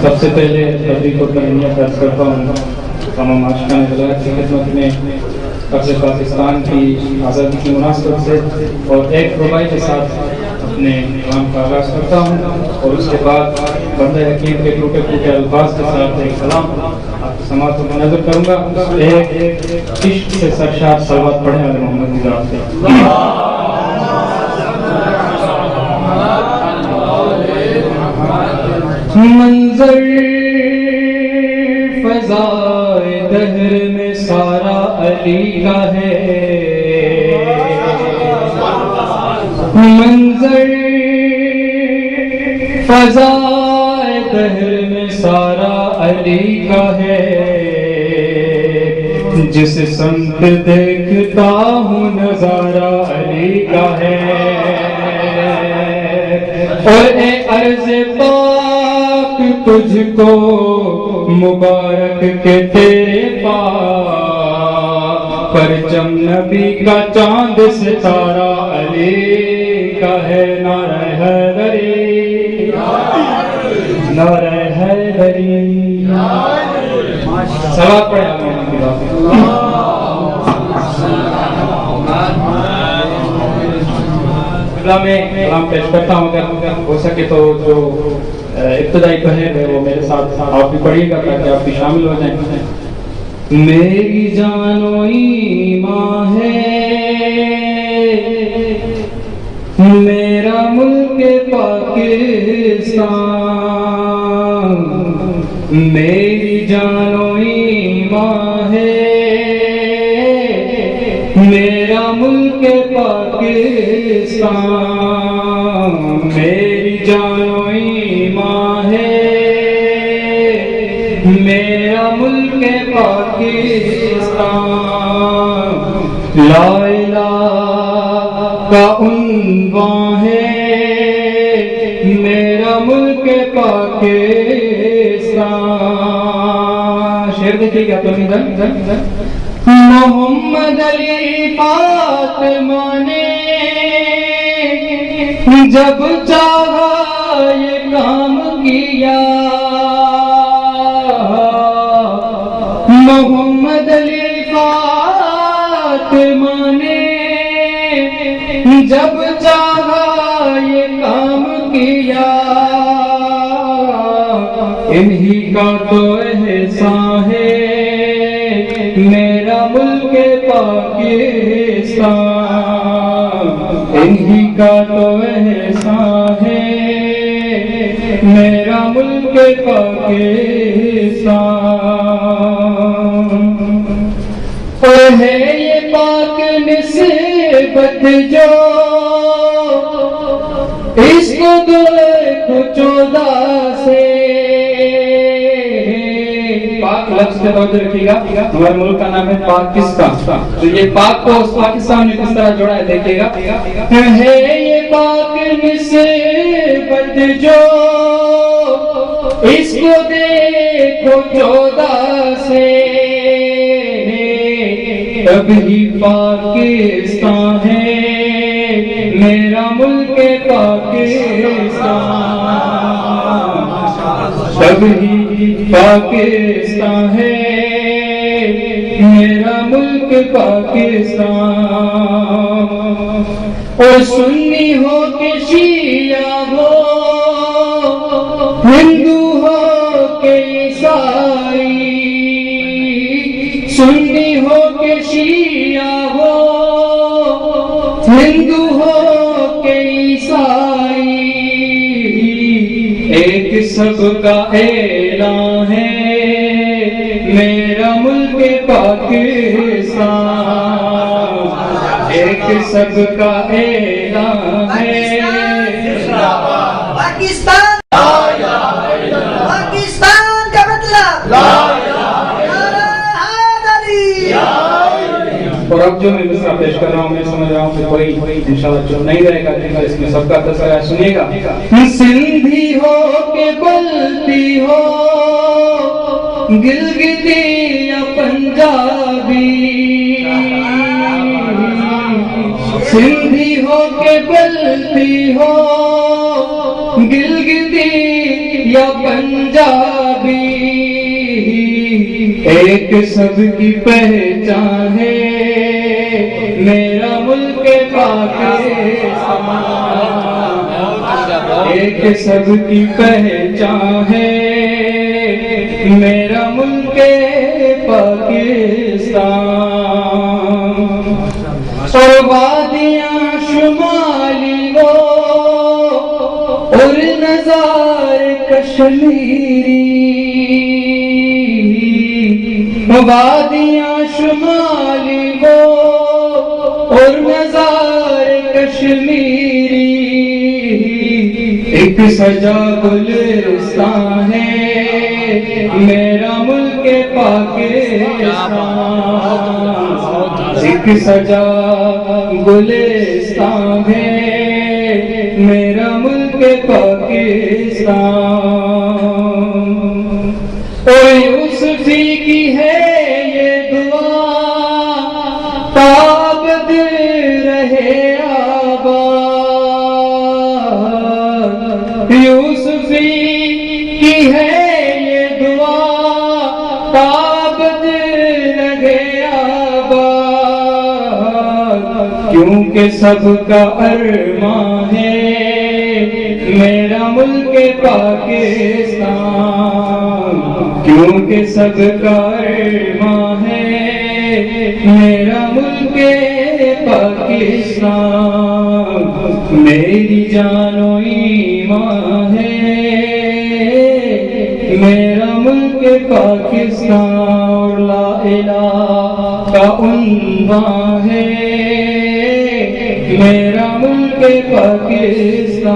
سب سے پہلے تبریک کو تہنیت عرض کرتا ہوں تمام عاشقان ہدایت کی خدمت میں قبض پاکستان کی آزادی کی مناسبت سے، اور ایک ربائی کے ساتھ اپنے کلام کا آغاز کرتا ہوں، اور اس کے بعد بندہ حکیم کے ٹوٹے پھوٹے الفاظ کے ساتھ ایک کلام آپ کی سماعت کو منظر کروں گا۔ ایک عشق سے سرشار صلوات پڑھیں علی محمد کی ذات پہ۔ منظر فضائے دہر میں سارا علی کا ہے، منظر فضائے دہر میں سارا علی کا ہے، جس سمت دیکھتا ہوں نظارہ علی کا ہے، اور اے عرض پاک تجھ کو مبارک کے تیرے پاک پرچم نبی کا چاند ستارہ علی کا ہے، نعرہ حیدری نعرہ حیدری۔ صلوات پڑھیں میں کلام پیش کرتا ہوں، اگر ہو سکے تو جو ابتدائی پہر ہے وہ میرے ساتھ آپ بھی پڑھیے گا تاکہ آپ بھی شامل ہو جائیں۔ میری جان و ایمان ہے میرا ملک پاکستان، میری جان و ایمان ہے میرا ملک پاکستان، میری جان و ایمان ہے میرا ملک پاکستان، لا الہ کا عنوان ہے میرا ملک پاکستان۔ شعر دیکھیے گا تو محمد علی فاطمہ نے جب چاہا یہ کام کیا، محمد علی فاطمہ نے جب چاہا یہ کام کیا، انہی کا تو احسان ہے میرا ملک پاکستان، انہی کا تو احسان ہے میرا ملک پاکستان، اور ہے یہ پاک نسبت جو اس کو دیکھو چودہ سے، پاک لفظ پہ توجہ رکھیے گا، ہمارے ملک کا نام ہے پاکستان، تو یہ پاک کو اس پاکستان میں کس طرح جوڑا ہے دیکھیے گا۔ ہے یہ پاک نسبت جو اس کو دیکھو چودہ سے، ابھی پاکستان ہے میرا ملک پاکستان، ابھی پاکستان ہے میرا ملک پاکستان، اور سنی ہو کہ شیعہ ہو ہندو ہو کہ عیسائی، سنی ہو کہ شیعہ ہو ہندو ہو کہ عیسائی، ایک سب کا اعلان ہے میرا ملک پاکستان، ایک سب کا اعلان ہے پاکستان، پاکستان کا مطلب نعرہ حیدری۔ اور اب جو میں مصرع پیش کر رہا ہوں میں سمجھ رہا ہوں کہ کوئی انشاءاللہ جو نہیں رہے گا لیکن اس میں سب کا تذکرہ ہے، سنیے گا۔ سندھی ہو کہ بلتی ہو گلگتی یا پنجابی، سندھی ہو کہ بلتی ہو گلگتی یا پنجابی، ایک سب کی پہچان ہے میرا ملک پاکستان، ایک سب کی پہچان ہے میرا ملک پاکستان، اور وادیاں شمالی وہ اور نظار کشمیری، وادیاں شمالی وہ اور نظار کشمیری، ایک سجا گلستان ہے میرا ملک پاکستان، ایک سجا گلستان ہے میرا ملک پاکستان، اور یوسفی کی ہے یہ دعا تابد رہے آباد، یوسفی کی ہے یہ دعا تابد رہے آباد، کیونکہ سب کا ارمان ہے میرا ملک پاکستان، کیونکہ سب کا ارمان ہے میرا ملک پاکستان، میری جان و ایمان ہے میرا ملک پاکستان، لا الہ کا عنوان ہے میرا ملک پاکستان۔